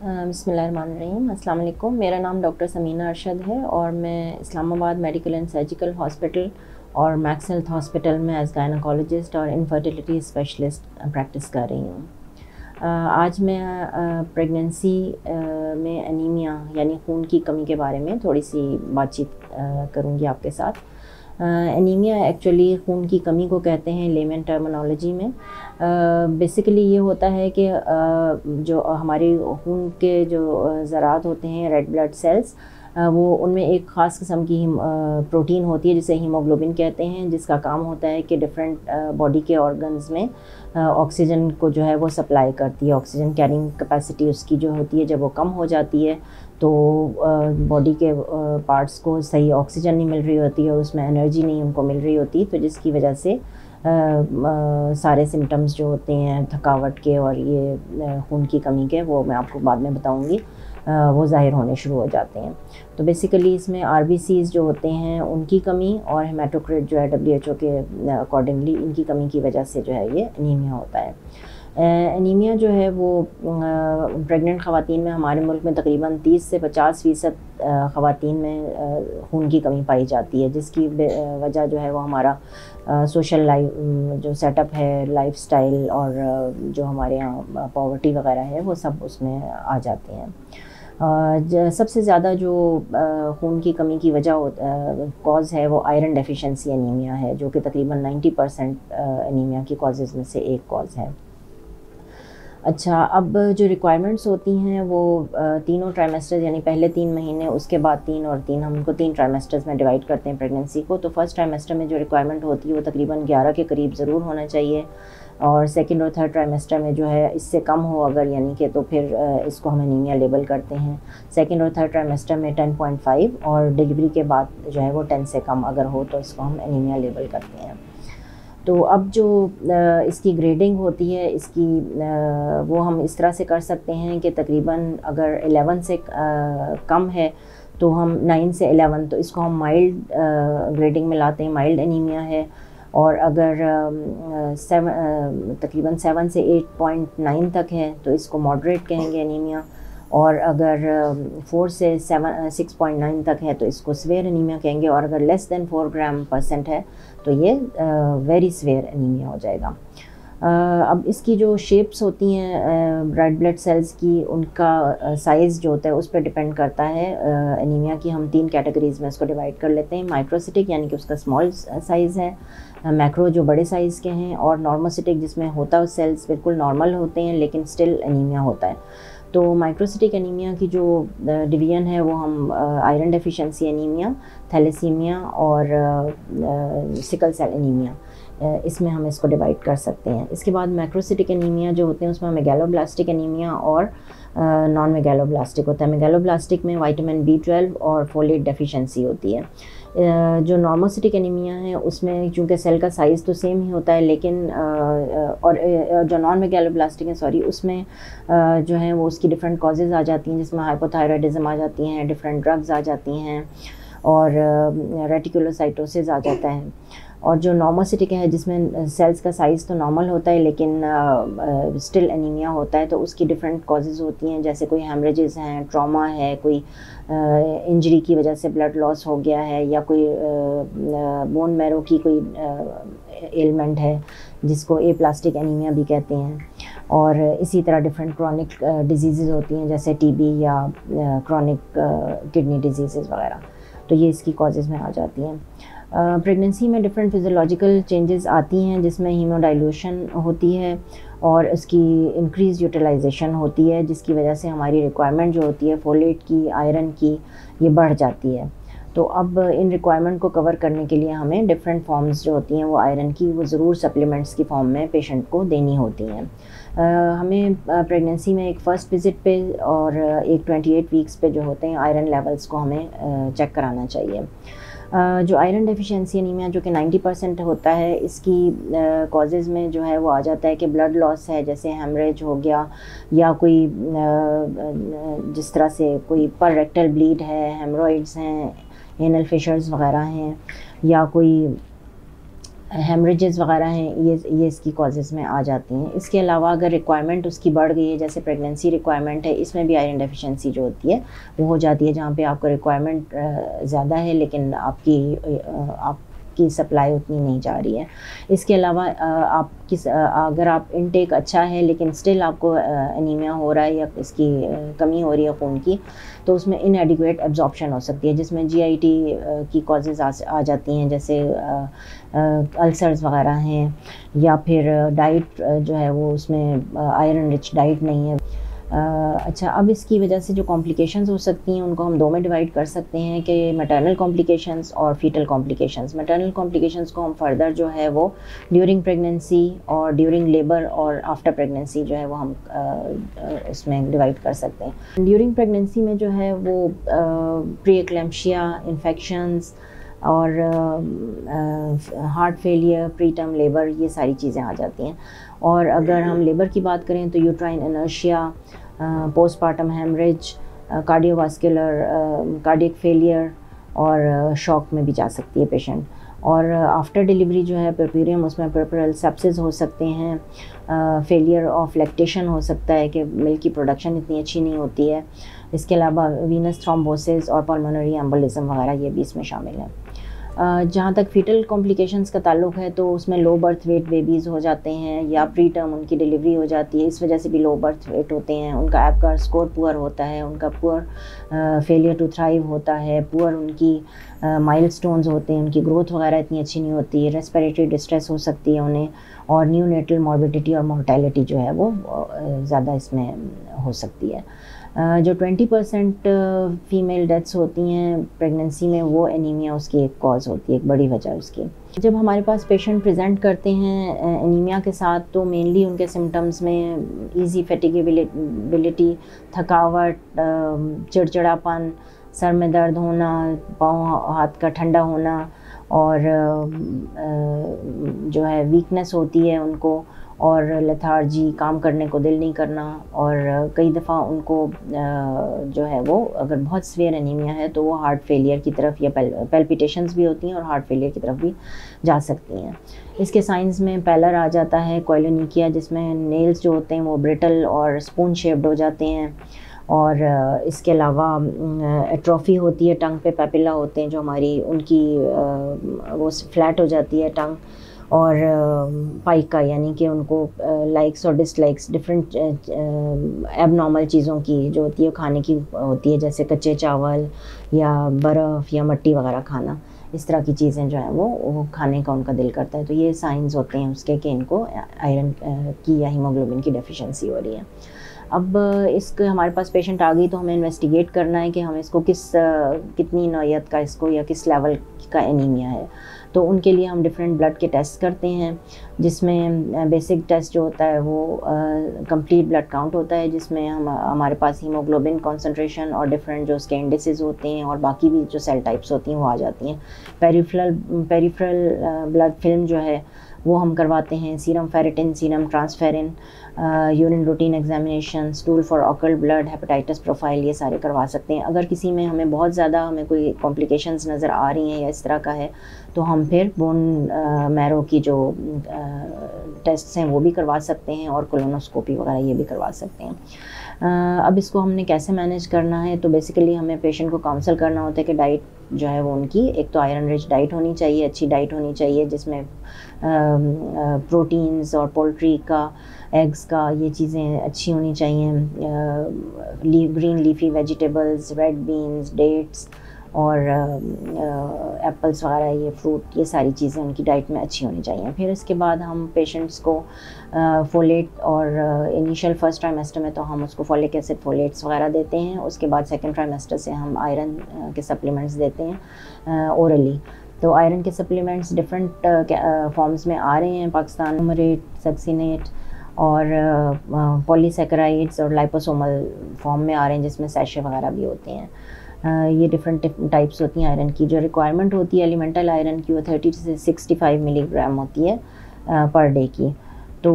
बिस्मिल्लाहिर्रहमानिर्रहीम। अस्सलाम वालेकुम। मेरा नाम डॉक्टर समीना अरशद है और मैं Islamabad medical and surgical hospital और मैक्स हेल्थ हॉस्पिटल में एज गायनोकोलॉजिस्ट और इनफर्टिलिटी स्पेशलिस्ट प्रैक्टिस कर रही हूँ। आज मैं प्रेगनेंसी में एनीमिया यानी खून की कमी के बारे में थोड़ी सी बातचीत करूँगी आपके साथ। एनीमिया एक्चुअली खून की कमी को कहते हैं लेमन टर्मिनोलॉजी में। बेसिकली ये होता है कि जो हमारे खून के जो ज़रात होते हैं, रेड ब्लड सेल्स, वो उनमें एक ख़ास किस्म की प्रोटीन होती है जिसे हीमोग्लोबिन कहते हैं, जिसका काम होता है कि डिफरेंट बॉडी के ऑर्गन्स में ऑक्सीजन को जो है वो सप्लाई करती है। ऑक्सीजन कैरिंग कैपेसिटी उसकी जो होती है, जब वो कम हो जाती है तो बॉडी के पार्ट्स को सही ऑक्सीजन नहीं मिल रही होती है और उसमें एनर्जी नहीं उनको मिल रही होती, तो जिसकी वजह से सारे सिम्टम्स जो होते हैं थकावट के और ये खून की कमी के, वो मैं आपको बाद में बताऊंगी, वो ज़ाहिर होने शुरू हो जाते हैं। तो बेसिकली इसमें आरबीसीज़ जो होते हैं उनकी कमी और हेमाटोक्रिट जो है WHO के अकॉर्डिंगली इनकी कमी की वजह से जो है ये एनीमिया होता है। एनीमिया जो है वो प्रेग्नेंट ख़वातीन में हमारे मुल्क में तकरीबन 30 से 50% ख़वातीन में खून की कमी पाई जाती है, जिसकी वजह जो है वो हमारा सोशल लाइफ जो सेटअप है, लाइफस्टाइल और जो हमारे यहाँ पॉवर्टी वगैरह है, वो सब उसमें आ जाते हैं। सबसे ज़्यादा जो खून की कमी की वजह कॉज़ है वो आयरन डेफिशिएंसी एनीमिया है, जो कि तकरीबन 90% एनीमिया की कॉजेज़ में से एक कॉज़ है। अच्छा, अब जो रिक्वायरमेंट्स होती हैं वो तीनों ट्राइमेस्टर्स यानी पहले 3 महीने, उसके बाद 3 और 3, हम उनको 3 ट्राइमेस्टर्स में डिवाइड करते हैं प्रेगनेंसी को। तो फर्स्ट ट्राइमेस्टर में जो रिक्वायरमेंट होती है वो तकरीबन 11 के करीब ज़रूर होना चाहिए, और सेकंड और थर्ड ट्राइमेस्टर में जो है इससे कम हो अगर, यानी कि तो फिर इसको हम एनीमिया लेबल करते हैं। सेकंड और थर्ड ट्राइमेस्टर में 10.5 और डिलीवरी के बाद जो है वो 10 से कम अगर हो तो इसको हम एनीमिया लेबल करते हैं। तो अब जो इसकी ग्रेडिंग होती है इसकी, वो हम इस तरह से कर सकते हैं कि तकरीबन अगर 11 से कम है तो हम 9 से 11, तो इसको हम माइल्ड ग्रेडिंग में लाते हैं, माइल्ड एनीमिया है। और अगर तकरीबन 7 से 8.9 तक है तो इसको मॉडरेट कहेंगे एनीमिया। और अगर 4 से 6.9 तक है तो इसको स्वेयर एनीमिया कहेंगे। और अगर लेस देन 4 g% है तो ये वेरी स्वेयर एनीमिया हो जाएगा। अब इसकी जो शेप्स होती हैं रेड ब्लड सेल्स की, उनका साइज़ जो होता है उस पर डिपेंड करता है। एनीमिया की हम 3 कैटेगरीज़ में इसको डिवाइड कर लेते हैं। माइक्रोसिटिक यानी कि उसका स्मॉल साइज़ है, मैक्रो जो बड़े साइज़ के हैं, और नॉर्मोसिटिक जिसमें होता है सेल्स बिल्कुल नॉर्मल होते हैं लेकिन स्टिल एनीमिया होता है। तो माइक्रोसिटिक एनीमिया की जो डिवीज़न है वो हम आयरन डेफिशिएंसी एनीमिया, थैलेसीमिया और सिकल सेल एनीमिया, इसमें हम इसको डिवाइड कर सकते हैं। इसके बाद मैक्रोसिटिक एनीमिया जो होते हैं उसमें मेगालोब्लास्टिक एनीमिया और नॉन मेगालोब्लास्टिक होता है। मेगालोब्लास्टिक में विटामिन B12 और फोलेट डेफिशिएंसी होती है। जो नॉर्मोसिटिक एनीमिया है उसमें चूँकि सेल का साइज़ तो सेम ही होता है, लेकिन और जो नॉन मेगालोब्लास्टिक है उसमें जो है वो उसकी डिफरेंट कॉजेज़ आ जाती हैं, जिसमें हाइपोथायराइडिज्म आ जाती हैं, डिफरेंट ड्रग्स आ जाती हैं और रेटिकुलोसाइटोसिस आ जाता है। और जो नॉर्मोसिटिक है जिसमें सेल्स का साइज़ तो नॉर्मल होता है लेकिन स्टिल एनीमिया होता है, तो उसकी डिफरेंट कॉजेज़ होती हैं, जैसे कोई हेमरेजेस हैं, ट्रॉमा है, कोई इंजरी की वजह से ब्लड लॉस हो गया है, या कोई बोन मैरो की कोई एलिमेंट है जिसको एप्लास्टिक एनीमिया भी कहते हैं। और इसी तरह डिफरेंट क्रॉनिक डिजीज़ होती हैं जैसे TB या क्रॉनिक किडनी डिजीज़ वगैरह, तो ये इसकी कॉजेज़ में आ जाती हैं। प्रेगनेंसी में डिफरेंट फिजियोलॉजिकल चेंजेस आती हैं जिसमें हीमोडाइल्यूशन होती है और उसकी इंक्रीज यूटिलाइजेशन होती है, जिसकी वजह से हमारी रिक्वायरमेंट जो होती है फोलेट की, आयरन की, ये बढ़ जाती है। तो अब इन रिक्वायरमेंट को कवर करने के लिए हमें डिफरेंट फॉर्म्स जो होती हैं वो आयरन की, वो ज़रूर सप्लीमेंट्स की फॉर्म में पेशेंट को देनी होती हैं। हमें प्रेगनेंसी में एक फ़र्स्ट विज़िट पे और एक 28 वीक्स पे जो होते हैं आयरन लेवल्स को हमें चेक कराना चाहिए। जो आयरन डेफिशिएंसी एनीमिया जो कि 90% होता है, इसकी कॉजेज़ में जो है वो आ जाता है कि ब्लड लॉस है, जैसे हेमरेज हो गया, या कोई जिस तरह से कोई पर रेक्टल ब्लीड है, हेमरॉइड्स हैं, एनल फिशर्स वगैरह हैं, या कोई हेमरेजेस वगैरह हैं, ये इसकी कॉजेज़ में आ जाती हैं। इसके अलावा अगर रिक्वायरमेंट उसकी बढ़ गई है, जैसे प्रेगनेंसी रिक्वायरमेंट है, इसमें भी आयरन डेफिशिएंसी जो होती है वो हो जाती है, जहाँ पे आपको रिक्वायरमेंट ज़्यादा है लेकिन आपकी सप्लाई उतनी नहीं जा रही है। इसके अलावा अगर आप इनटेक अच्छा है लेकिन स्टिल आपको एनीमिया हो रहा है या इसकी कमी हो रही है खून की, तो उसमें इनएडिक्वेट एब्जॉर्प्शन हो सकती है, जिसमें GIT की कॉजेज़ आ जाती हैं, जैसे अल्सर्स वगैरह हैं, या फिर डाइट जो है वो उसमें आयरन रिच डाइट नहीं है। अच्छा, अब इसकी वजह से जो कॉम्प्लिकेशंस हो सकती हैं उनको हम दो में डिवाइड कर सकते हैं कि मैटरनल कॉम्प्लिकेशंस और फीटल कॉम्प्लिकेशंस। मैटरनल कॉम्प्लिकेशंस को हम फर्दर जो है वो ड्यूरिंग प्रेगनेंसी और ड्यूरिंग लेबर और आफ्टर प्रेगनेंसी जो है वो हम इसमें डिवाइड कर सकते हैं। ड्यूरिंग प्रेगनेंसी में जो है वो प्री एक्लेम्पशिया, इन्फेक्शंस और heart failure, pre term labour, ये सारी चीज़ें आ जाती हैं। और अगर हम लेबर की बात करें तो uterine inertia, postpartum haemorrhage, cardiovascular, cardiac failure और शॉक में भी जा सकती है पेशेंट। और आफ्टर डिलीवरी जो है पुरपुरियम, उसमें पुरपुरल सेप्सिस हो सकते हैं, फेलियर ऑफ लैक्टेशन हो सकता है कि मिल्क की प्रोडक्शन इतनी अच्छी नहीं होती है। इसके अलावा वीनस थ्रोम्बोसिस और पल्मोनरी एम्बोलिज्म वगैरह ये भी इसमें शामिल है। जहाँ तक फीटल कॉम्प्लिकेशंस का ताल्लुक़ है तो उसमें लो बर्थ वेट बेबीज़ हो जाते हैं या प्री टर्म उनकी डिलीवरी हो जाती है, इस वजह से भी लो बर्थ वेट होते हैं। उनका एपगार स्कोर पुअर होता है, उनका पुअर फेलियर टू थ्राइव होता है, पुअर उनकी माइलस्टोन्स होते हैं, उनकी ग्रोथ वगैरह इतनी अच्छी नहीं होती है, रेस्पिरेटरी डिस्ट्रेस हो सकती है उन्हें, और न्यूनेटल मॉर्बिडिटी और मोर्टेलिटी जो है वो ज़्यादा इसमें हो सकती है। जो 20% फ़ीमेल डेथ्स होती हैं प्रेगनेंसी में, वो एनीमिया उसकी एक कॉज़ होती है, एक बड़ी वजह उसकी। जब हमारे पास पेशेंट प्रेजेंट करते हैं एनीमिया के साथ तो मेनली उनके सिम्टम्स में ईज़ी फैटिगेबिलिटी, थकावट, चिड़चिड़ापन, सर में दर्द होना, पाँव हाथ का ठंडा होना, और जो है वीकनेस होती है उनको, और लेथार्जी, काम करने को दिल नहीं करना, और कई दफ़ा उनको जो है वो अगर बहुत सीवियर एनीमिया है तो वो हार्ट फेलियर की तरफ या पैल्पिटेशंस भी होती हैं और हार्ट फेलियर की तरफ भी जा सकती हैं। इसके साइंस में पैलर आ जाता है, कोइलोनिकिया, जिसमें नेल्स जो होते हैं वो ब्रिटल और स्पून शेप्ड हो जाते हैं, और इसके अलावा एट्रोफी होती है, टंग पे पैपिला होते हैं जो हमारी, उनकी वो फ्लैट हो जाती है टंग, और पाइका यानी कि उनको लाइक्स और डिसलाइक्स डिफरेंट एबनॉर्मल चीज़ों की जो होती है खाने की होती है, जैसे कच्चे चावल या बर्फ़ या मट्टी वगैरह खाना, इस तरह की चीज़ें जो हैं वो खाने का उनका दिल करता है। तो ये साइंस होते हैं उसके कि इनको आयरन की या हीमोग्लोबिन की डेफिशिएंसी हो रही है। अब इसके हमारे पास पेशेंट आ गई तो हमें इन्वेस्टिगेट करना है कि हम इसको कितनी नौयत का इसको या किस लेवल का एनीमिया है। तो उनके लिए हम डिफरेंट ब्लड के टेस्ट करते हैं, जिसमें बेसिक टेस्ट जो होता है वो कंप्लीट ब्लड काउंट होता है, जिसमें हमारे पास हीमोग्लोबिन कॉन्सेंट्रेशन और डिफरेंट जो उसके इंडिसेस होते हैं और बाकी भी जो सेल टाइप्स होती हैं वो आ जाती हैं। पेरिफेरल ब्लड फिल्म जो है वो हम करवाते हैं, serum ferritin, serum transferrin, urine routine examination, stool for occult blood, hepatitis profile, ये सारे करवा सकते हैं। अगर किसी में हमें बहुत ज़्यादा हमें कोई कॉम्प्लिकेशंस नज़र आ रही हैं या इस तरह का है तो हम फिर बोन मैरो की जो टेस्ट्स हैं वो भी करवा सकते हैं, और कोलोनोस्कोपी वगैरह ये भी करवा सकते हैं। अब इसको हमने कैसे मैनेज करना है, तो बेसिकली हमें पेशेंट को काउंसल करना होता है कि डाइट जो है वो उनकी, एक तो आयरन रिच डाइट होनी चाहिए, अच्छी डाइट होनी चाहिए, जिसमें प्रोटीन्स और पोल्ट्री का, एग्स का, ये चीज़ें अच्छी होनी चाहिए, green leafy vegetables, red beans, dates और एप्पल्स वगैरह, ये फ्रूट, ये सारी चीज़ें उनकी डाइट में अच्छी होनी चाहिए। फिर इसके बाद हम पेशेंट्स को फोलेट, और इनिशियल फर्स्ट ट्राइमेस्टर में तो हम उसको फॉलिक एसिड, फोलेट्स वगैरह देते हैं, उसके बाद सेकंड ट्राइमेस्टर से हम आयरन के सप्लीमेंट्स देते हैं ओरली। तो आयरन के सप्लीमेंट्स डिफरेंट फॉर्म्स में आ रहे हैं पाकिस्तान, ह्यूमरेट, सक्सिनेट और पॉलीसैकेराइड्स और लाइपोसोमल फॉर्म में आ रहे हैं, जिसमें सैशे वगैरह भी होते हैं। ये डिफरेंट टाइप्स होती हैं आयरन की। जो रिक्वायरमेंट होती है एलिमेंटल आयरन की वो 30 से 65 मिलीग्राम होती है पर डे की। तो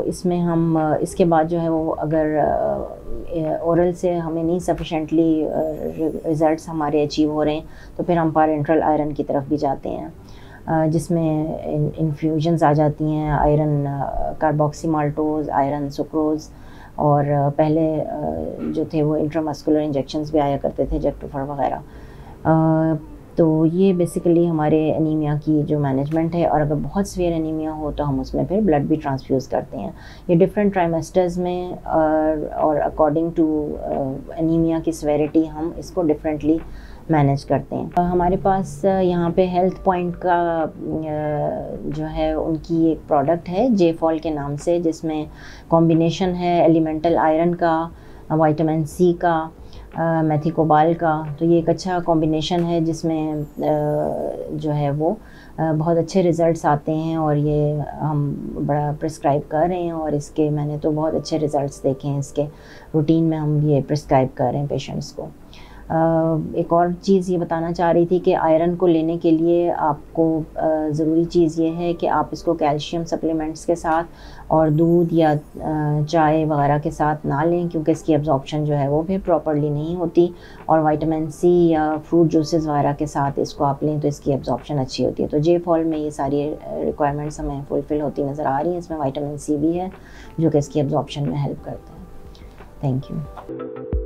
इसमें हम इसके बाद जो है वो अगर ओरल से हमें नहीं सफिशेंटली रिज़ल्ट्स हमारे अचीव हो रहे हैं तो फिर हम पैरेंट्रल आयरन की तरफ भी जाते हैं। जिसमें इन्फ्यूजन्स आ जाती हैं iron carboxy maltose, iron sucrose, और पहले जो थे वो इंट्रामस्कुलर इंजेक्शंस भी आया करते थे, जेक्टोफर वगैरह। तो ये बेसिकली हमारे एनीमिया की जो मैनेजमेंट है, और अगर बहुत सीवियर एनीमिया हो तो हम उसमें फिर ब्लड भी ट्रांसफ्यूज़ करते हैं। ये डिफरेंट ट्राइमेस्टर्स में और अकॉर्डिंग टू एनीमिया की सीवियरिटी हम इसको डिफरेंटली मैनेज करते हैं। हमारे पास यहाँ पे हेल्थ पॉइंट का जो है उनकी एक प्रोडक्ट है जेफॉल के नाम से, जिसमें कॉम्बिनेशन है एलिमेंटल आयरन का, विटामिन सी का, मेथिकोबाल का। तो ये एक अच्छा कॉम्बिनेशन है जिसमें जो है वो बहुत अच्छे रिज़ल्ट्स आते हैं, और ये हम बड़ा प्रिस्क्राइब कर रहे हैं, और इसके मैंने तो बहुत अच्छे रिज़ल्ट्स देखे हैं। इसके रूटीन में हम ये प्रिस्क्राइब कर रहे हैं पेशेंट्स को। एक और चीज़ ये बताना चाह रही थी कि आयरन को लेने के लिए आपको ज़रूरी चीज़ ये है कि आप इसको कैल्शियम सप्लीमेंट्स के साथ और दूध या चाय वगैरह के साथ ना लें, क्योंकि इसकी एब्जॉर्प्शन जो है वो भी प्रॉपर्ली नहीं होती। और विटामिन सी या फ्रूट जूसेस वगैरह के साथ इसको आप लें तो इसकी एब्जॉर्प्शन अच्छी होती है। तो जेफॉल में ये सारी रिक्वायरमेंट्स हमें फुलफ़िल होती नज़र आ रही हैं। इसमें विटामिन सी भी है जो कि इसकी एब्जॉर्प्शन में हेल्प करता है। Thank you.